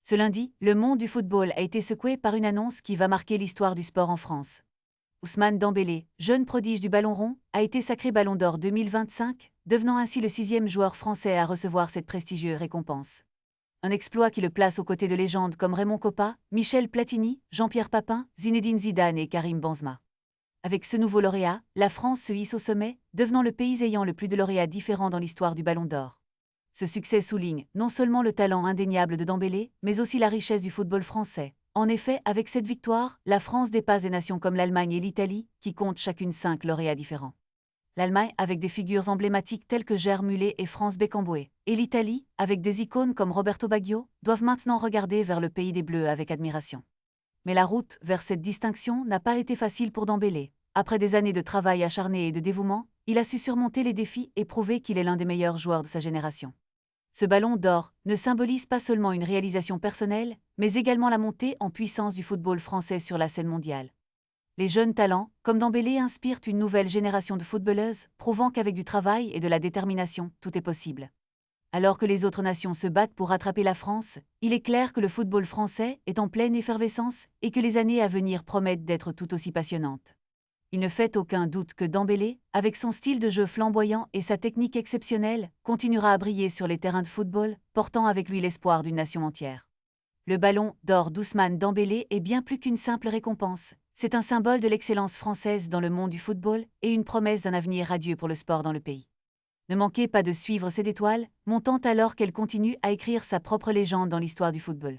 Ce lundi, le monde du football a été secoué par une annonce qui va marquer l'histoire du sport en France. Ousmane Dembélé, jeune prodige du ballon rond, a été sacré Ballon d'Or 2025, devenant ainsi le 6e joueur français à recevoir cette prestigieuse récompense. Un exploit qui le place aux côtés de légendes comme Raymond Kopa, Michel Platini, Jean-Pierre Papin, Zinedine Zidane et Karim Benzema. Avec ce nouveau lauréat, la France se hisse au sommet, devenant le pays ayant le plus de lauréats différents dans l'histoire du Ballon d'Or. Ce succès souligne non seulement le talent indéniable de Dembélé, mais aussi la richesse du football français. En effet, avec cette victoire, la France dépasse des nations comme l'Allemagne et l'Italie, qui comptent chacune 5 lauréats différents. L'Allemagne, avec des figures emblématiques telles que Gerd Müller et Franz Beckenbauer, et l'Italie, avec des icônes comme Roberto Baggio, doivent maintenant regarder vers le pays des Bleus avec admiration. Mais la route vers cette distinction n'a pas été facile pour Dembélé. Après des années de travail acharné et de dévouement, il a su surmonter les défis et prouver qu'il est l'un des meilleurs joueurs de sa génération. Ce ballon d'or ne symbolise pas seulement une réalisation personnelle, mais également la montée en puissance du football français sur la scène mondiale. Les jeunes talents, comme Dembélé, inspirent une nouvelle génération de footballeuses, prouvant qu'avec du travail et de la détermination, tout est possible. Alors que les autres nations se battent pour rattraper la France, il est clair que le football français est en pleine effervescence et que les années à venir promettent d'être tout aussi passionnantes. Il ne fait aucun doute que Dembélé, avec son style de jeu flamboyant et sa technique exceptionnelle, continuera à briller sur les terrains de football, portant avec lui l'espoir d'une nation entière. Le ballon d'or d'Ousmane Dembélé est bien plus qu'une simple récompense. C'est un symbole de l'excellence française dans le monde du football et une promesse d'un avenir radieux pour le sport dans le pays. Ne manquez pas de suivre cette étoile, montant alors qu'elle continue à écrire sa propre légende dans l'histoire du football.